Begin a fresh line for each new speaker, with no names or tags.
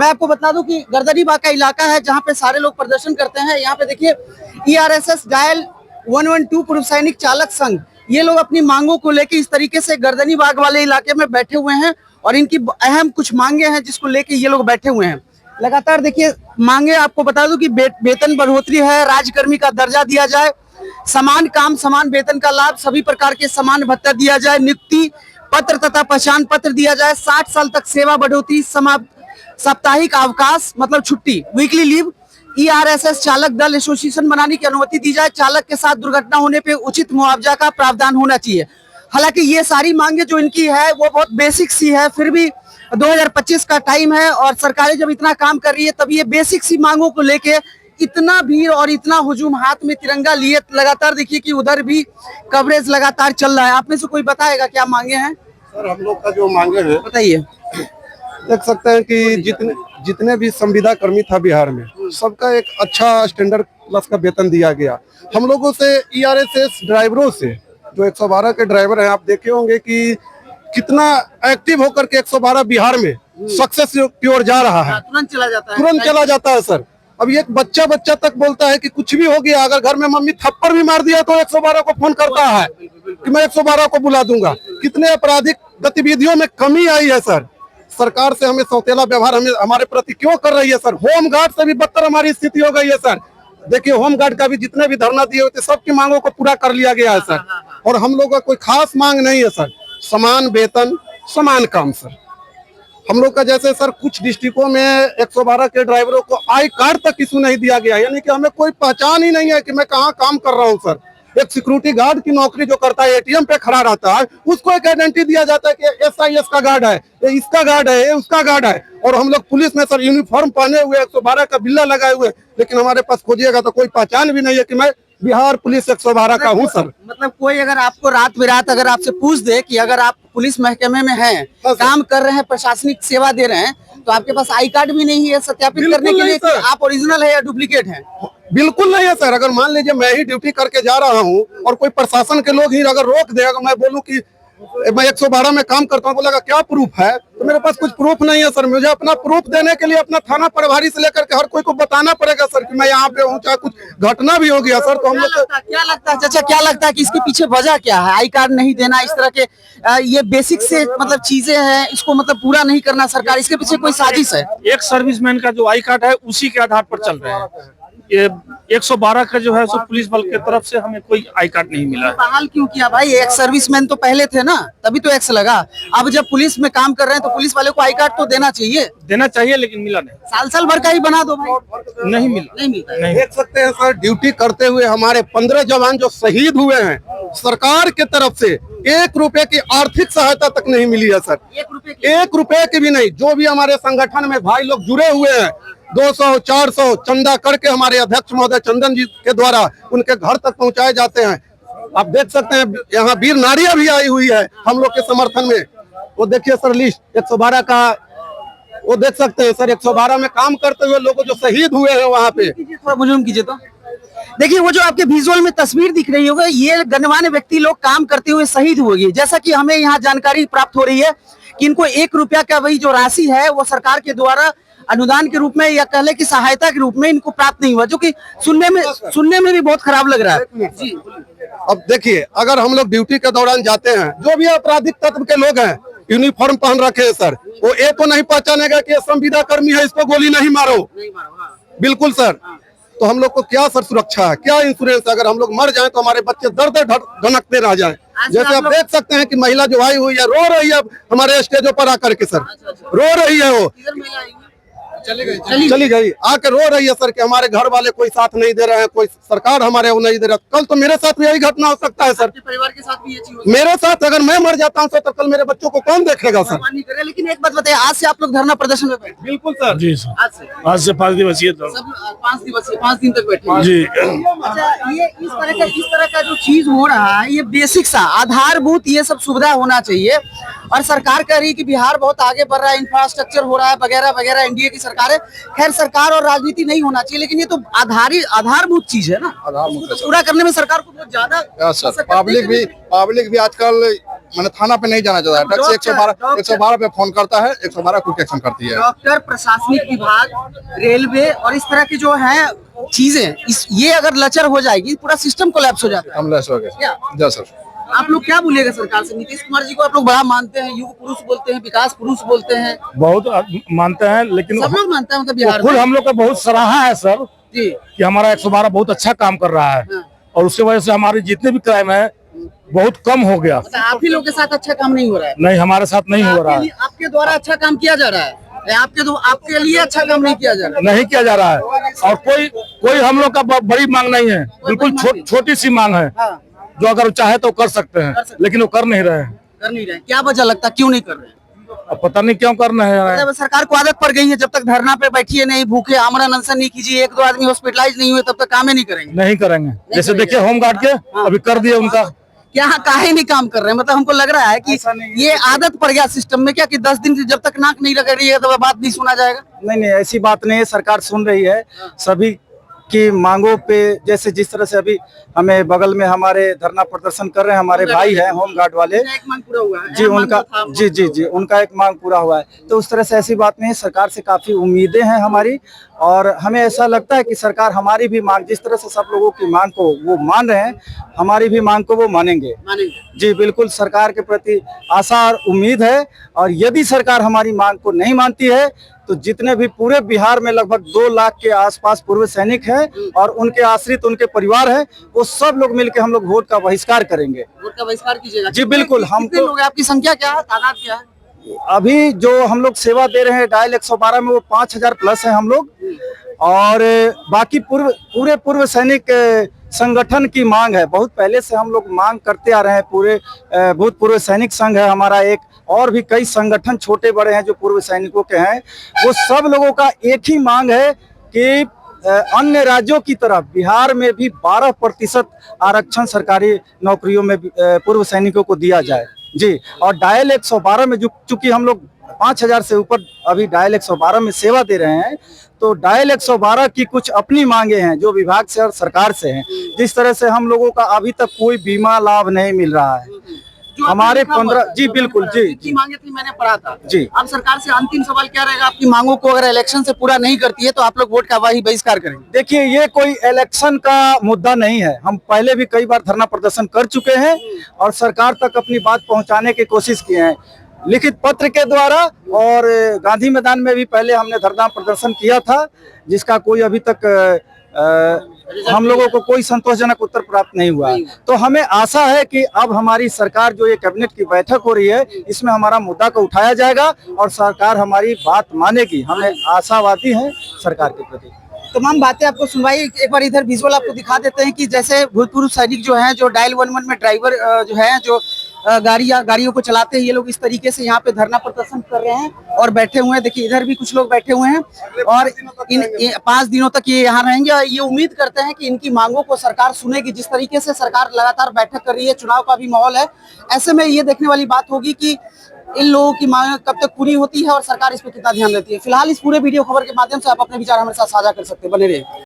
मैं आपको बता दूं कि गर्दनीबाग का इलाका है जहां पे सारे लोग प्रदर्शन करते हैं। यहाँ पे देखिए ERSS डायल 112 पूर्व सैनिक चालक संघ, ये लोग अपनी मांगों को लेके इस तरीके से गर्दनीबाग वाले इलाके में बैठे हुए हैं और इनकी अहम कुछ मांगे हैं जिसको लेके ये लोग बैठे हुए हैं। लगातार देखिए मांगे, आपको बता दूं कि वेतन बढ़ोतरी है, राज्यकर्मी का दर्जा दिया जाए, समान काम समान वेतन का लाभ, सभी प्रकार के समान भत्ता दिया जाए, नियुक्ति पत्र तथा पहचान पत्र दिया जाए, 60 साल तक सेवा बढ़ोतरी, साप्ताहिक अवकाश मतलब छुट्टी, वीकली लीव, ERSS चालक दल एसोसिएशन बनाने की अनुमति दी जाए, चालक के साथ दुर्घटना होने पे उचित मुआवजा का प्रावधान होना चाहिए। हालांकि ये सारी मांगे जो इनकी है वो बहुत बेसिक सी है, फिर भी 2025 का टाइम है और सरकारें जब इतना काम कर रही है तब ये बेसिक सी मांगों को लेके इतना भीड़ और इतना हुजूम, हाथ में तिरंगा लिए लगातार देखिए कि उधर भी कवरेज लगातार चल रहा है। आप में से कोई बताएगा क्या मांगे हैं?
सर हम लोग का जो मांगे है,
बताइए।
देख सकते हैं कि जितने भी संविदा कर्मी था बिहार में, सबका एक अच्छा स्टैंडर्ड प्लस का वेतन दिया गया। हम लोगों से ERSS ड्राइवरों से, जो 112 के ड्राइवर हैं, आप देखे होंगे कि कितना एक्टिव होकर के 112 बिहार में सक्सेस की ओर जा रहा है।
तुरंत चला जाता है,
तुरंत चला जाता है सर। अब एक बच्चा तक बोलता है कि कुछ भी हो गया, अगर घर में मम्मी थप्पड़ भी मार दिया तो 112 को फोन करता है कि मैं 112 को बुला दूंगा। कितने आपराधिक गतिविधियों में कमी आई है सर। सरकार से हमें सौतेला व्यवहार हमारे प्रति क्यों कर रही है सर? होमगार्ड से भी बदतर हमारी स्थिति हो गई है सर। देखिए होमगार्ड का भी जितने भी धरना दिए हुए थे सबकी मांगों को पूरा कर लिया गया है सर। और हम लोग का कोई खास मांग नहीं है सर, समान वेतन समान काम सर। हम लोग का जैसे सर कुछ डिस्ट्रिक्टों में 112 के ड्राइवरों को आई कार्ड तक इशू नहीं दिया गया, यानी कि हमें कोई पहचान ही नहीं है कि मैं कहाँ काम कर रहा हूँ सर। एक सिक्योरिटी गार्ड की नौकरी जो करता है, ATM पे खड़ा रहता है, उसको एक आइडेंटिटी दिया जाता है कि SIS का गार्ड है, ये इसका गार्ड है, ये उसका गार्ड है। और हम लोग पुलिस में सर यूनिफॉर्म पहने हुए 112 का बिल्ला लगाए हुए, लेकिन हमारे पास खोजिएगा तो कोई पहचान भी नहीं है कि मैं बिहार पुलिस 112 का हूँ सर।
मतलब कोई अगर आपको रात बिरात अगर आपसे पूछ दे कि अगर आप पुलिस महकमे में हैं, काम कर रहे हैं, प्रशासनिक सेवा दे रहे हैं, तो आपके पास आई कार्ड भी नहीं है सत्यापित करने के लिए कि आप ओरिजिनल है या डुप्लीकेट हैं?
बिल्कुल नहीं है सर। अगर मान लीजिए मैं ही ड्यूटी करके जा रहा हूँ और कोई प्रशासन के लोग ही अगर रोक दे, अगर मैं बोलूँ कि मैं 112 में काम करता हूँ, बोलेगा क्या प्रूफ है, तो मेरे पास कुछ प्रूफ नहीं है सर। मुझे अपना प्रूफ देने के लिए अपना थाना प्रभारी से लेकर के हर कोई को बताना पड़ेगा सर कि मैं यहाँ पे हूँ, चाहे कुछ घटना भी हो गया सर। तो हम लोग
क्या लगता है चाचा, क्या लगता है कि इसके पीछे वजह क्या है? आई कार्ड नहीं देना, इस तरह के ये बेसिक से मतलब चीजें हैं, इसको मतलब पूरा नहीं करना सरकार, इसके पीछे कोई साजिश है?
एक सर्विसमैन का जो आई कार्ड है उसी के आधार पर चल रहे हैं। ये 112 का जो है सो पुलिस बल की तरफ से हमें कोई आई कार्ड नहीं मिला है।
बहाल क्यों किया भाई? एक सर्विसमैन तो पहले थे ना, तभी तो एक्स लगा। अब जब पुलिस में काम कर रहे हैं तो पुलिस वाले को आई कार्ड तो देना चाहिए,
लेकिन मिला नहीं।
साल भर का ही बना दो भाई।
नहीं मिला।
नहीं।
देख सकते हैं सर, ड्यूटी करते हुए हमारे 15 जवान जो शहीद हुए हैं, सरकार की तरफ से 1 रुपए की आर्थिक सहायता तक नहीं मिली है सर। 1 रुपए की भी नहीं। जो भी हमारे संगठन में भाई लोग जुड़े हुए हैं, 200-400 चंदा करके हमारे अध्यक्ष महोदय चंदन जी के द्वारा उनके घर तक पहुंचाए जाते हैं। आप देख सकते हैं यहाँ वीर नारियां भी आई हुई है हम लोग के समर्थन में। वो देखिए सर लिस्ट 112 का, वो देख सकते हैं सर 112 में काम करते हुए लोग जो शहीद हुए हैं वहाँ पे।
थोड़ा बुजुर्ग कीजिए तो देखिए, वो जो आपके विजुअल में तस्वीर दिख रही होगी, ये गणमान्य व्यक्ति लोग काम करते हुए शहीद हुए। जैसा कि हमें यहाँ जानकारी प्राप्त हो रही है कि इनको 1 रुपया का वही जो राशि है वो सरकार के द्वारा अनुदान के रूप में या कह ले कि सहायता के रूप में इनको प्राप्त नहीं हुआ, जो कि सुनने में भी बहुत खराब लग रहा है जी।
अब देखिए, अगर हम लोग ड्यूटी के दौरान जाते हैं, जो भी आपराधिक तत्व के लोग हैं यूनिफॉर्म पहन रखे हैं सर, वो ये तो नहीं पहचानेगा कि संविदा कर्मी है, इसको गोली नहीं मारो। बिल्कुल सर। तो हम लोग को क्या सर सुरक्षा है, क्या इंश्योरेंस है? अगर हम लोग मर जाएं तो हमारे बच्चे दर्द धनकते रह जाएं। जैसे आप देख सकते हैं कि महिला जो आई हुई है रो रही है हमारे स्टेजों पर आकर के सर, रो रही है, वो चली गई आके रो रही है सर कि हमारे घर वाले कोई साथ नहीं दे रहे हैं, कोई सरकार हमारे वो नहीं दे रहा। कल तो मेरे साथ भी यही घटना हो सकता है सर,
परिवार के साथ भी ये चीज
मेरे साथ। अगर मैं मर जाता हूँ तो कल मेरे बच्चों को कौन देखेगा सर?
लेकिन एक बात बताइए, आज से आप लोग धरना प्रदर्शन में बैठे?
बिल्कुल सर जी सर, आज से 5 दिवसीय
सब 5 दिवसीय 5 दिन तक बैठे
जी।
अच्छा, ये इस तरह का जो चीज हो रहा है, ये बेसिक सा आधारभूत ये सब सुविधा होना चाहिए। और सरकार कह रही है कि बिहार बहुत आगे बढ़ रहा है, इंफ्रास्ट्रक्चर हो रहा है वगैरह वगैरह, एनडीए की सरकार है। खैर सरकार और राजनीति नहीं होना चाहिए, लेकिन ये तो आधारभूत चीज है ना, पूरा करने में सरकार को बहुत ज्यादा
पब्लिक भी आजकल मैंने थाना पे नहीं जाना चाहता है। टैक्सी 112 पे फोन करता है, 112 क्विक एक्शन करती है।
डॉक्टर, प्रशासनिक विभाग, रेलवे और इस तरह की जो है चीजें, ये अगर लचर हो जाएगी पूरा सिस्टम कोलैप्स हो जाता है।
हम लेस हो गए। जी सर।
आप लोग क्या बोलेगा सरकार से? नीतीश कुमार जी को आप लोग बड़ा मानते हैं, युग पुरुष बोलते हैं, विकास पुरुष बोलते हैं,
बहुत मानते हैं, लेकिन
सब लोग मानते हैं मतलब बिहार
खुद
में।
हम लोग का बहुत सराहा है सर
जी
कि हमारा 112 बहुत अच्छा काम कर रहा है।
हाँ।
और उसके वजह से हमारे जितने भी क्राइम है बहुत कम हो गया।
मतलब आप ही लोग के साथ अच्छा काम नहीं हो रहा है?
नहीं, हमारे साथ नहीं हो रहा है।
आपके द्वारा अच्छा काम किया जा रहा है, आपके लिए अच्छा काम नहीं किया जा रहा है?
नहीं किया जा रहा है। और कोई हम लोग का बड़ी मांग नहीं है, बिल्कुल छोटी सी मांग है,
हाँ,
जो अगर चाहे तो कर सकते हैं, लेकिन वो कर नहीं रहे हैं।
कर नहीं रहे। क्या वजह लगता है, क्यों नहीं कर रहे हैं?
अब पता नहीं क्यों कर नहीं रहे हैं।
मतलब सरकार को आदत पड़ गई है, जब तक धरना पे बैठिए नहीं, भूखे आमरण अनशन नहीं कीजिए, 1-2 आदमी हॉस्पिटलाइज नहीं हुए तब तक काम ही नहीं करेंगे।
नहीं करेंगे। जैसे देखिए होमगार्ड के अभी कर दिए उनका।
क्या काहे नहीं काम कर रहे हैं? मतलब हमको लग रहा है कि ये आदत पड़ गया सिस्टम में क्या, कि 10 दिन जब तक नाक नहीं रगड़ रही है तो बात नहीं सुना जाएगा।
नहीं नहीं, ऐसी बात नहीं है। सरकार सुन रही है सभी की मांगों पे। जैसे जिस तरह से अभी हमें बगल में हमारे धरना प्रदर्शन कर रहे हैं हमारे भाई हैं होमगार्ड वाले,
एक मांग पूरा हुआ है
जी उनका, जी उनका एक मांग पूरा हुआ है। तो उस तरह से ऐसी बात नहीं है। सरकार से काफी उम्मीदें हैं हमारी, और हमें ऐसा लगता है कि सरकार हमारी भी मांग, जिस तरह से सब लोगों की मांग को वो मान रहे हैं, हमारी भी मांग को वो मानेंगे। जी बिल्कुल, सरकार के प्रति आशा और उम्मीद है। और यदि सरकार हमारी मांग को नहीं मानती है तो जितने भी पूरे बिहार में लगभग 2 लाख के आसपास पूर्व सैनिक हैं और उनके आश्रित, उनके परिवार हैं, वो सब लोग मिलकर हम लोग वोट का बहिष्कार करेंगे।
वोट का बहिष्कार कीजिएगा?
जी बिल्कुल।
कितने लोग हैं? आपकी संख्या क्या है, तादाद क्या है?
अभी जो हम लोग सेवा दे रहे हैं डायल 112 में, वो 5000 प्लस है हम लोग। और बाकी पूर्व सैनिक संगठन की मांग है, बहुत पहले से हम लोग मांग करते आ रहे हैं। पूरे भूतपूर्व सैनिक संघ है हमारा एक, और भी कई संगठन छोटे बड़े हैं जो पूर्व सैनिकों के हैं। वो सब लोगों का एक ही मांग है कि अन्य राज्यों की तरफ बिहार में भी 12% आरक्षण सरकारी नौकरियों में पूर्व सैनिकों को दिया जाए। जी, और डायल 112 में चूंकि हम लोग 5000 से ऊपर अभी डायल 112 में सेवा दे रहे हैं, तो डायल 112 की कुछ अपनी मांगे हैं जो विभाग से और सरकार से हैं। जिस तरह से हम लोगों का अभी तक कोई बीमा लाभ नहीं मिल रहा है हमारे 15। जी बिल्कुल, जी
मांगे थी, मैंने पढ़ा था।
जी,
अब सरकार से अंतिम सवाल क्या रहेगा? आपकी मांगों को अगर इलेक्शन से पूरा नहीं करती है तो आप लोग वोट का बहिष्कार करेंगे?
देखिए, ये कोई इलेक्शन का मुद्दा नहीं है। हम पहले भी कई बार धरना प्रदर्शन कर चुके हैं और सरकार तक अपनी बात पहुंचाने की कोशिश किए हैं, लिखित पत्र के द्वारा। और गांधी मैदान में भी पहले हमने धरना प्रदर्शन किया था, जिसका कोई अभी तक हम लोगों को कोई संतोषजनक उत्तर प्राप्त नहीं हुआ है। तो हमें आशा है कि अब हमारी सरकार, जो ये कैबिनेट की बैठक हो रही है, इसमें हमारा मुद्दा को उठाया जाएगा और सरकार हमारी बात मानेगी। हमें आशावादी हैं सरकार के प्रति।
तमाम बातें आपको सुनवाई। एक बार इधर विजुअल आपको दिखा देते हैं कि जैसे भूतपूर्व सैनिक जो हैं, जो डायल 11 में ड्राइवर जो है, जो गाड़ियों को चलाते हैं, ये लोग इस तरीके से यहाँ पे धरना प्रदर्शन कर रहे हैं और बैठे हुए हैं। देखिए इधर भी कुछ लोग बैठे हुए हैं और इन 5 दिनों तक ये यहाँ रहेंगे और ये उम्मीद करते हैं कि इनकी मांगों को सरकार सुनेगी। जिस तरीके से सरकार लगातार बैठक कर रही है, चुनाव का भी माहौल है, ऐसे में ये देखने वाली बात होगी कि इन लोगों की मांग कब तक पूरी होती है और सरकार इस पर कितना ध्यान देती है। फिलहाल इस पूरे वीडियो खबर के माध्यम से आप अपने विचार हमारे साथ साझा कर सकते हैं। बने रहिए।